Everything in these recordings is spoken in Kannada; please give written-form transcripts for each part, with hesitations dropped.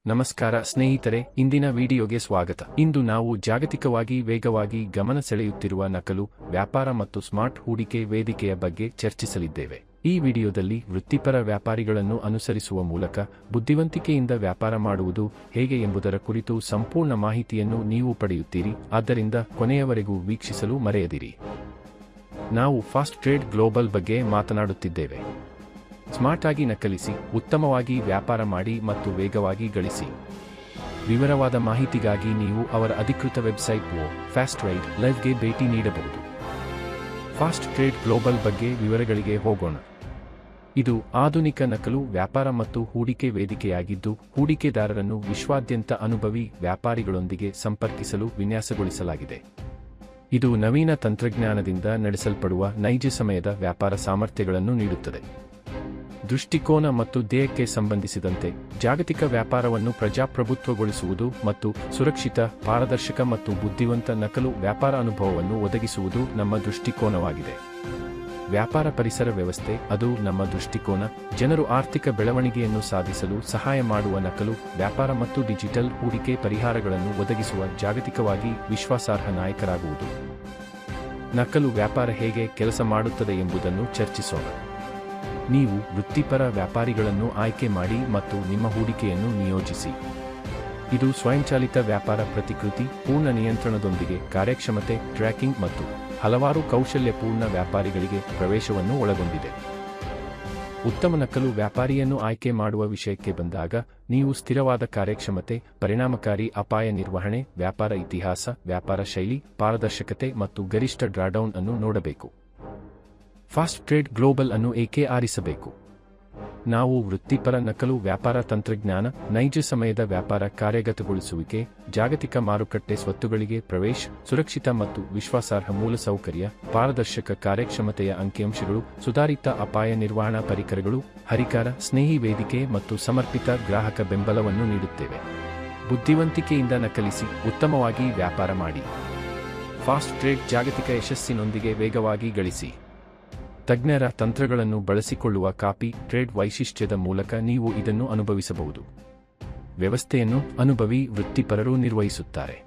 ನಮಸ್ಕಾರ ಸ್ನೇಹಿತರೆ, ಇಂದಿನ ವಿಡಿಯೋಗೆ ಸ್ವಾಗತ. ಇಂದು ನಾವು ಜಾಗತಿಕವಾಗಿ ವೇಗವಾಗಿ ಗಮನ ಸೆಳೆಯುತ್ತಿರುವ ನಕಲು ವ್ಯಾಪಾರ ಮತ್ತು ಸ್ಮಾರ್ಟ್ ಹೂಡಿಕೆ ವೇದಿಕೆಯ ಬಗ್ಗೆ ಚರ್ಚಿಸಲಿದ್ದೇವೆ. ಈ ವಿಡಿಯೋದಲ್ಲಿ ವೃತ್ತಿಪರ ವ್ಯಾಪಾರಿಗಳನ್ನು ಅನುಸರಿಸುವ ಮೂಲಕ ಬುದ್ಧಿವಂತಿಕೆಯಿಂದ ವ್ಯಾಪಾರ ಮಾಡುವುದು ಹೇಗೆ ಎಂಬುದರ ಕುರಿತು ಸಂಪೂರ್ಣ ಮಾಹಿತಿಯನ್ನು ನೀವು ಪಡೆಯುತ್ತೀರಿ. ಆದ್ದರಿಂದ ಕೊನೆಯವರೆಗೂ ವೀಕ್ಷಿಸಲು ಮರೆಯದಿರಿ. ನಾವು ಫಾಸ್ಟ್ ಟ್ರೇಡ್ ಗ್ಲೋಬಲ್ ಬಗ್ಗೆ ಮಾತನಾಡುತ್ತಿದ್ದೇವೆ. ಸ್ಮಾರ್ಟ್ ಆಗಿ ನಕಲಿಸಿ, ಉತ್ತಮವಾಗಿ ವ್ಯಾಪಾರ ಮಾಡಿ ಮತ್ತು ವೇಗವಾಗಿ ಗಳಿಸಿ. ವಿವರವಾದ ಮಾಹಿತಿಗಾಗಿ ನೀವು ಅವರ ಅಧಿಕೃತ ವೆಬ್ಸೈಟ್ ಫಾಸ್ಟ್ ಟ್ರೇಡ್ ಲೈವ್ಗೆ ಭೇಟಿ ನೀಡಬಹುದು. ಫಾಸ್ಟ್ ಟ್ರೇಡ್ ಗ್ಲೋಬಲ್ ಬಗ್ಗೆ ವಿವರಗಳಿಗೆ ಹೋಗೋಣ. ಇದು ಆಧುನಿಕ ನಕಲು ವ್ಯಾಪಾರ ಮತ್ತು ಹೂಡಿಕೆ ವೇದಿಕೆಯಾಗಿದ್ದು, ಹೂಡಿಕೆದಾರರನ್ನು ವಿಶ್ವಾದ್ಯಂತ ಅನುಭವಿ ವ್ಯಾಪಾರಿಗಳೊಂದಿಗೆ ಸಂಪರ್ಕಿಸಲು ವಿನ್ಯಾಸಗೊಳಿಸಲಾಗಿದೆ. ಇದು ನವೀನ ತಂತ್ರಜ್ಞಾನದಿಂದ ನಡೆಸಲ್ಪಡುವ ನೈಜ ಸಮಯದ ವ್ಯಾಪಾರ ಸಾಮರ್ಥ್ಯಗಳನ್ನು ನೀಡುತ್ತದೆ. ದೃಷ್ಟಿಕೋನ ಮತ್ತು ಧ್ಯೇಯಕ್ಕೆ ಸಂಬಂಧಿಸಿದಂತೆ, ಜಾಗತಿಕ ವ್ಯಾಪಾರವನ್ನು ಪ್ರಜಾಪ್ರಭುತ್ವಗೊಳಿಸುವುದು ಮತ್ತು ಸುರಕ್ಷಿತ, ಪಾರದರ್ಶಕ ಮತ್ತು ಬುದ್ಧಿವಂತ ನಕಲು ವ್ಯಾಪಾರ ಅನುಭವವನ್ನು ಒದಗಿಸುವುದು ನಮ್ಮ ದೃಷ್ಟಿಕೋನವಾಗಿದೆ. ವ್ಯಾಪಾರ ಪರಿಸರ ವ್ಯವಸ್ಥೆ, ಅದು ನಮ್ಮ ದೃಷ್ಟಿಕೋನ. ಜನರು ಆರ್ಥಿಕ ಬೆಳವಣಿಗೆಯನ್ನು ಸಾಧಿಸಲು ಸಹಾಯ ಮಾಡುವ ನಕಲು ವ್ಯಾಪಾರ ಮತ್ತು ಡಿಜಿಟಲ್ ಹೂಡಿಕೆ ಪರಿಹಾರಗಳನ್ನು ಒದಗಿಸುವ ಜಾಗತಿಕವಾಗಿ ವಿಶ್ವಾಸಾರ್ಹ ನಾಯಕರಾಗುವುದು. ನಕಲು ವ್ಯಾಪಾರ ಹೇಗೆ ಕೆಲಸ ಮಾಡುತ್ತದೆ ಎಂಬುದನ್ನು ಚರ್ಚಿಸೋಣ. ನೀವು ವೃತ್ತಿಪರ ವ್ಯಾಪಾರಿಗಳನ್ನು ಆಯ್ಕೆ ಮಾಡಿ ಮತ್ತು ನಿಮ್ಮ ಹೂಡಿಕೆಯನ್ನು ನಿಯೋಜಿಸಿ. ಇದು ಸ್ವಯಂಚಾಲಿತ ವ್ಯಾಪಾರ ಪ್ರತಿಕೃತಿ, ಪೂರ್ಣ ನಿಯಂತ್ರಣದೊಂದಿಗೆ ಕಾರ್ಯಕ್ಷಮತೆ, ಟ್ರ್ಯಾಕಿಂಗ್ ಮತ್ತು ಹಲವಾರು ಕೌಶಲ್ಯಪೂರ್ಣ ವ್ಯಾಪಾರಿಗಳಿಗೆ ಪ್ರವೇಶವನ್ನು ಒಳಗೊಂಡಿದೆ. ಉತ್ತಮ ನಕಲು ವ್ಯಾಪಾರಿಯನ್ನು ಆಯ್ಕೆ ಮಾಡುವ ವಿಷಯಕ್ಕೆ ಬಂದಾಗ, ನೀವು ಸ್ಥಿರವಾದ ಕಾರ್ಯಕ್ಷಮತೆ, ಪರಿಣಾಮಕಾರಿ ಅಪಾಯ ನಿರ್ವಹಣೆ, ವ್ಯಾಪಾರ ಇತಿಹಾಸ, ವ್ಯಾಪಾರ ಶೈಲಿ, ಪಾರದರ್ಶಕತೆ ಮತ್ತು ಗರಿಷ್ಠ ಡ್ರಾಡೌನ್ ಅನ್ನು ನೋಡಬೇಕು. ಫಾಸ್ಟ್ ಟ್ರೇಡ್ ಗ್ಲೋಬಲ್ ಅನ್ನು ಏಕೆ ಆರಿಸಬೇಕು? ನಾವು ವೃತ್ತಿಪರ ನಕಲು ವ್ಯಾಪಾರ ತಂತ್ರಜ್ಞಾನ, ನೈಜ ಸಮಯದ ವ್ಯಾಪಾರ ಕಾರ್ಯಗತಗೊಳಿಸುವಿಕೆ, ಜಾಗತಿಕ ಮಾರುಕಟ್ಟೆ ಸ್ವತ್ತುಗಳಿಗೆ ಪ್ರವೇಶ, ಸುರಕ್ಷಿತ ಮತ್ತು ವಿಶ್ವಾಸಾರ್ಹ ಮೂಲಸೌಕರ್ಯ, ಪಾರದರ್ಶಕ ಕಾರ್ಯಕ್ಷಮತೆಯ ಅಂಕಿಅಂಶಗಳು, ಸುಧಾರಿತ ಅಪಾಯ ನಿರ್ವಹಣಾ ಪರಿಕರಗಳು, ಹರಿಕಾರ ಸ್ನೇಹಿ ವೇದಿಕೆ ಮತ್ತು ಸಮರ್ಪಿತ ಗ್ರಾಹಕ ಬೆಂಬಲವನ್ನು ನೀಡುತ್ತೇವೆ. ಬುದ್ಧಿವಂತಿಕೆಯಿಂದ ನಕಲಿಸಿ, ಉತ್ತಮವಾಗಿ ವ್ಯಾಪಾರ ಮಾಡಿ. ಫಾಸ್ಟ್ ಟ್ರೇಡ್ ಜಾಗತಿಕ ಯಶಸ್ಸಿನೊಂದಿಗೆ ವೇಗವಾಗಿ ಗಳಿಸಿ. ತಜ್ಞರ ತಂತ್ರಗಳನ್ನು ಬಳಸಿಕೊಳ್ಳುವ ಕಾಪಿ ಟ್ರೇಡ್ ವೈಶಿಷ್ಟ್ಯದ ಮೂಲಕ ನೀವು ಇದನ್ನು ಅನುಭವಿಸಬಹುದು. ವ್ಯವಸ್ಥೆಯನ್ನು ಅನುಭವಿ ವೃತ್ತಿಪರರು ನಿರ್ವಹಿಸುತ್ತಾರೆ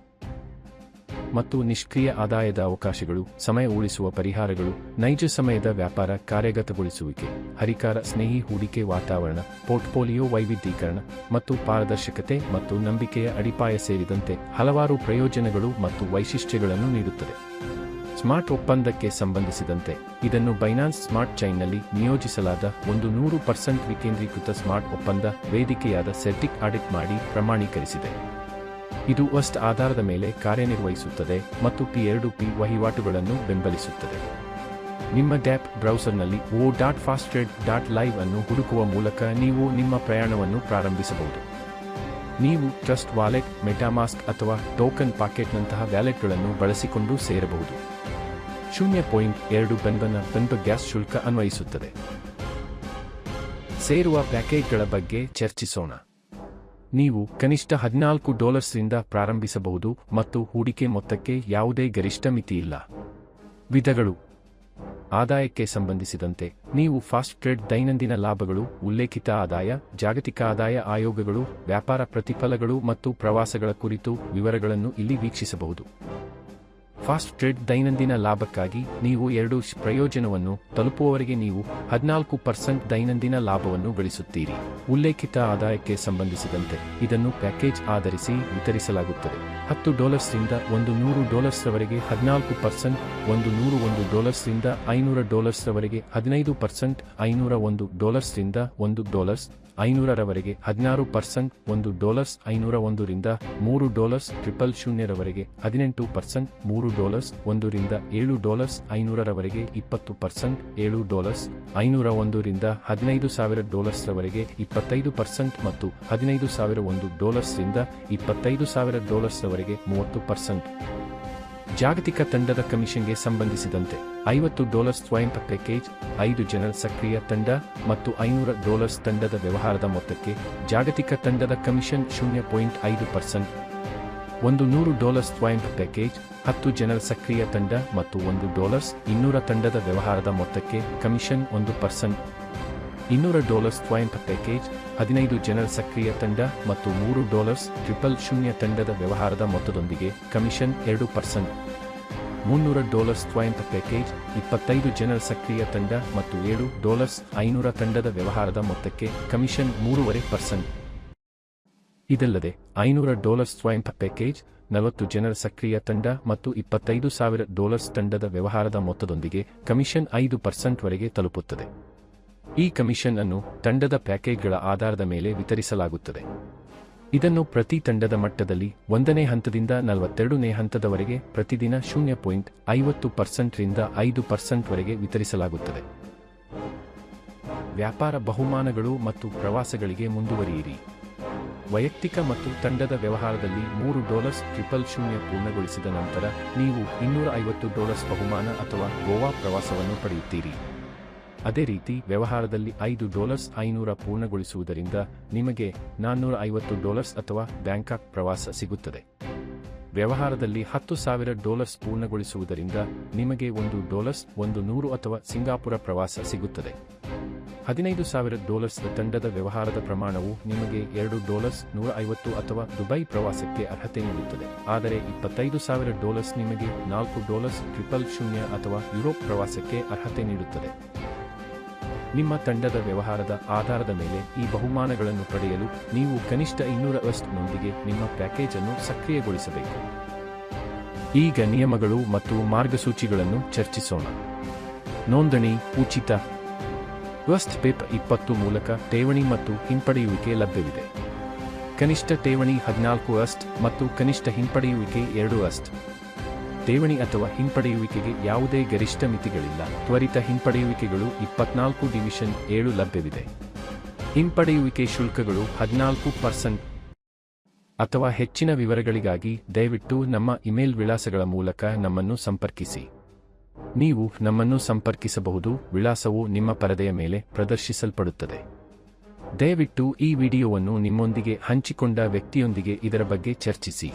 ಮತ್ತು ನಿಷ್ಕ್ರಿಯ ಆದಾಯದ ಅವಕಾಶಗಳು, ಸಮಯ ಉಳಿಸುವ ಪರಿಹಾರಗಳು, ನೈಜ ಸಮಯದ ವ್ಯಾಪಾರ ಕಾರ್ಯಗತಗೊಳಿಸುವಿಕೆ, ಹರಿಕಾರ ಸ್ನೇಹಿ ಹೂಡಿಕೆ ವಾತಾವರಣ, ಪೋರ್ಟ್ಫೋಲಿಯೋ ವೈವಿಧ್ಯೀಕರಣ ಮತ್ತು ಪಾರದರ್ಶಕತೆ ಮತ್ತು ನಂಬಿಕೆಯ ಅಡಿಪಾಯ ಸೇರಿದಂತೆ ಹಲವಾರು ಪ್ರಯೋಜನಗಳು ಮತ್ತು ವೈಶಿಷ್ಟ್ಯಗಳನ್ನು ನೀಡುತ್ತದೆ. ಸ್ಮಾರ್ಟ್ ಒಪ್ಪಂದಕ್ಕೆ ಸಂಬಂಧಿಸಿದಂತೆ, ಇದನ್ನು ಬೈನಾನ್ಸ್ ಸ್ಮಾರ್ಟ್ ಚೈನ್ನಲ್ಲಿ ನಿಯೋಜಿಸಲಾದ ಒಂದು 100% ವಿಕೇಂದ್ರೀಕೃತ ಸ್ಮಾರ್ಟ್ ಒಪ್ಪಂದ ವೇದಿಕೆಯಾದ ಸೆರ್ಟಿಕ್ ಆಡಿಟ್ ಮಾಡಿ ಪ್ರಮಾಣೀಕರಿಸಿದೆ. ಇದು OST ಆಧಾರದ ಮೇಲೆ ಕಾರ್ಯನಿರ್ವಹಿಸುತ್ತದೆ ಮತ್ತು P2P ವಹಿವಾಟುಗಳನ್ನು ಬೆಂಬಲಿಸುತ್ತದೆ. ನಿಮ್ಮ ಡ್ಯಾಪ್ ಬ್ರೌಸರ್ನಲ್ಲಿ o.fasttrade.live ಅನ್ನು ಹುಡುಕುವ ಮೂಲಕ ನೀವು ನಿಮ್ಮ ಪ್ರಯಾಣವನ್ನು ಪ್ರಾರಂಭಿಸಬಹುದು. ನೀವು ಟ್ರಸ್ಟ್ ವಾಲೆಟ್, ಮೆಟಾಮಾಸ್ಕ್ ಅಥವಾ ಟೋಕನ್ ಪಾಕೆಟ್ನಂತಹ ವ್ಯಾಲೆಟ್ಗಳನ್ನು ಬಳಸಿಕೊಂಡು ಸೇರಬಹುದು. 0.2 ಬೆನ್ಬ ಗ್ಯಾಸ್ ಶುಲ್ಕ ಅನ್ವಯಿಸುತ್ತದೆ. ಸೇರುವ ಪ್ಯಾಕೇಜ್ಗಳ ಬಗ್ಗೆ ಚರ್ಚಿಸೋಣ. ನೀವು ಕನಿಷ್ಠ $14ರಿಂದ ಪ್ರಾರಂಭಿಸಬಹುದು ಮತ್ತು ಹೂಡಿಕೆ ಮೊತ್ತಕ್ಕೆ ಯಾವುದೇ ಗರಿಷ್ಠ ಮಿತಿಯಿಲ್ಲ. ವಿಧಗಳು. ಆದಾಯಕ್ಕೆ ಸಂಬಂಧಿಸಿದಂತೆ, ನೀವು ಫಾಸ್ಟ್ ಟ್ರೇಡ್ ದೈನಂದಿನ ಲಾಭಗಳು, ಉಲ್ಲೇಖಿತ ಆದಾಯ, ಜಾಗತಿಕ ಆದಾಯ ಆಯೋಗಗಳು, ವ್ಯಾಪಾರ ಪ್ರತಿಫಲಗಳು ಮತ್ತು ಪ್ರವಾಸಗಳ ಕುರಿತು ವಿವರಗಳನ್ನು ಇಲ್ಲಿ ವೀಕ್ಷಿಸಬಹುದು. ಫಾಸ್ಟ್ ಟ್ರೇಡ್ ದೈನಂದಿನ ಲಾಭಕ್ಕಾಗಿ ನೀವು 2 ಪ್ರಯೋಜನವನ್ನು ತಲುಪುವವರೆಗೆ ನೀವು 14% ದೈನಂದಿನ ಲಾಭವನ್ನು ಗಳಿಸುತ್ತೀರಿ. ಉಲ್ಲೇಖಿತ ಆದಾಯಕ್ಕೆ ಸಂಬಂಧಿಸಿದಂತೆ, ಇದನ್ನು ಪ್ಯಾಕೇಜ್ ಆಧರಿಸಿ ವಿತರಿಸಲಾಗುತ್ತದೆ. $10ರಿಂದ $100ರವರೆಗೆ 14%, $101ರಿಂದ $500ರವರೆಗೆ 15%, $501ರಿಂದ $1, $500ರವರೆಗೆ 16%, $1,501ರಿಂದ $3,000ರವರೆಗೆ 18%, $3,1ರಿಂದ $7,500ರವರೆಗೆ 20%, $7,501ರಿಂದ $15,000ರವರೆಗೆ 25% ಮತ್ತು $15,001ರಿಂದ $25,000ರವರೆಗೆ 30%. ಜಾಗತಿಕ ತಂಡದ ಕಮಿಷನ್ಗೆ ಸಂಬಂಧಿಸಿದಂತೆ, $50 ಸ್ವಯಂ ಪ್ಯಾಕೇಜ್, 5 ಜನರ ಸಕ್ರಿಯ ತಂಡ ಮತ್ತು $500 ತಂಡದ ವ್ಯವಹಾರದ ಮೊತ್ತಕ್ಕೆ ಜಾಗತಿಕ ತಂಡದ ಕಮಿಷನ್ 0.5%. $100 ಸ್ವಯಂ ಪ್ಯಾಕೇಜ್, 10 ಜನರ ಸಕ್ರಿಯ ತಂಡ ಮತ್ತು $1 200 ತಂಡದ ವ್ಯವಹಾರದ ಮೊತ್ತಕ್ಕೆ ಕಮಿಷನ್ 1%. $200 ಸ್ವಾಯಂಪ ಪ್ಯಾಕೇಜ್, 15 ಜನರ ಸಕ್ರಿಯ ತಂಡ ಮತ್ತು $3 ತಂಡದ ವ್ಯವಹಾರದ ಮೊತ್ತದೊಂದಿಗೆ ಕಮಿಷನ್ 2%. $300 ಸ್ವಾಯಂಪ ಪ್ಯಾಕೇಜ್, 25 ಜನರ ಸಕ್ರಿಯ ತಂಡ ಮತ್ತು $7,500 ತಂಡದ ವ್ಯವಹಾರದ ಮೊತ್ತಕ್ಕೆ ಕಮಿಷನ್ 3.5%. ಇದಲ್ಲದೆ $500 ಸ್ವಾಯಂಪ ಪ್ಯಾಕೇಜ್, 40 ಜನರ ಸಕ್ರಿಯ ತಂಡ ಮತ್ತು $25,000 ತಂಡದ ವ್ಯವಹಾರದ ಮೊತ್ತದೊಂದಿಗೆ ಕಮಿಷನ್ 5% ವರೆಗೆ ತಲುಪುತ್ತದೆ. ಈ ಕಮಿಷನ್ ಅನ್ನು ತಂಡದ ಪ್ಯಾಕೇಜ್ಗಳ ಆಧಾರದ ಮೇಲೆ ವಿತರಿಸಲಾಗುತ್ತದೆ. ಇದನ್ನು ಪ್ರತಿ ತಂಡದ ಮಟ್ಟದಲ್ಲಿ 1ನೇ ಹಂತದಿಂದ 42ನೇ ಹಂತದವರೆಗೆ ಪ್ರತಿದಿನ 0.50% ರಿಂದ 5% ವರೆಗೆ ವಿತರಿಸಲಾಗುತ್ತದೆ. ವ್ಯಾಪಾರ ಬಹುಮಾನಗಳು ಮತ್ತು ಪ್ರವಾಸಗಳಿಗೆ ಮುಂದುವರಿಯಿರಿ. ವೈಯಕ್ತಿಕ ಮತ್ತು ತಂಡದ ವ್ಯವಹಾರದಲ್ಲಿ $3 ಪೂರ್ಣಗೊಳಿಸಿದ ನಂತರ ನೀವು $250 ಬಹುಮಾನ ಅಥವಾ ಗೋವಾ ಪ್ರವಾಸವನ್ನು ಪಡೆಯುತ್ತೀರಿ. ಅದೇ ರೀತಿ ವ್ಯವಹಾರದಲ್ಲಿ $5,500 ಪೂರ್ಣಗೊಳಿಸುವುದರಿಂದ ನಿಮಗೆ $450 ಅಥವಾ ಬ್ಯಾಂಕಾಕ್ ಪ್ರವಾಸ ಸಿಗುತ್ತದೆ. ವ್ಯವಹಾರದಲ್ಲಿ $10,000 ಪೂರ್ಣಗೊಳಿಸುವುದರಿಂದ ನಿಮಗೆ $1 ಅಥವಾ ಸಿಂಗಾಪುರ ಪ್ರವಾಸ ಸಿಗುತ್ತದೆ. $15,000 ತಂಡದ ವ್ಯವಹಾರದ ಪ್ರಮಾಣವು ನಿಮಗೆ $2,150 ಅಥವಾ ದುಬೈ ಪ್ರವಾಸಕ್ಕೆ ಅರ್ಹತೆ ನೀಡುತ್ತದೆ. ಆದರೆ $25,000 ನಿಮಗೆ $4,000 ಅಥವಾ ಯುರೋಪ್ ಪ್ರವಾಸಕ್ಕೆ ಅರ್ಹತೆ ನೀಡುತ್ತದೆ. ನಿಮ್ಮ ತಂಡದ ವ್ಯವಹಾರದ ಆಧಾರದ ಮೇಲೆ ಈ ಬಹುಮಾನಗಳನ್ನು ಪಡೆಯಲು ನೀವು ಕನಿಷ್ಠ $200ನೊಂದಿಗೆ ನಿಮ್ಮ ಪ್ಯಾಕೇಜ್ ಅನ್ನು ಸಕ್ರಿಯಗೊಳಿಸಬೇಕು. ಈಗ ನಿಯಮಗಳು ಮತ್ತು ಮಾರ್ಗಸೂಚಿಗಳನ್ನು ಚರ್ಚಿಸೋಣ. ನೋಂದಣಿ ಉಚಿತ. ವೆಸ್ಟ್ ಪೇಪ್ 20 ಮೂಲಕ ಠೇವಣಿ ಮತ್ತು ಹಿಂಪಡೆಯುವಿಕೆ ಲಭ್ಯವಿದೆ. ಕನಿಷ್ಠ ಠೇವಣಿ 14 ಮತ್ತು ಕನಿಷ್ಠ ಹಿಂಪಡೆಯುವಿಕೆ 2. ಠೇವಣಿ ಅಥವಾ ಹಿಂಪಡೆಯುವಿಕೆಗೆ ಯಾವುದೇ ಗರಿಷ್ಠ ಮಿತಿಗಳಿಲ್ಲ. ತ್ವರಿತ ಹಿಂಪಡೆಯುವಿಕೆಗಳು 24/7 ಲಭ್ಯವಿದೆ. ಹಿಂಪಡೆಯುವಿಕೆ ಶುಲ್ಕಗಳು 14%. ಅಥವಾ ಹೆಚ್ಚಿನ ವಿವರಗಳಿಗಾಗಿ ದಯವಿಟ್ಟು ನಮ್ಮ ಇಮೇಲ್ ವಿಳಾಸಗಳ ಮೂಲಕ ನಮ್ಮನ್ನು ಸಂಪರ್ಕಿಸಿ. ನೀವು ನಮ್ಮನ್ನು ಸಂಪರ್ಕಿಸಬಹುದು. ವಿಳಾಸವು ನಿಮ್ಮ ಪರದೆಯ ಮೇಲೆ ಪ್ರದರ್ಶಿಸಲ್ಪಡುತ್ತದೆ. ದಯವಿಟ್ಟು ಈ ವಿಡಿಯೋವನ್ನು ನಿಮ್ಮೊಂದಿಗೆ ಹಂಚಿಕೊಂಡ ವ್ಯಕ್ತಿಯೊಂದಿಗೆ ಇದರ ಬಗ್ಗೆ ಚರ್ಚಿಸಿ.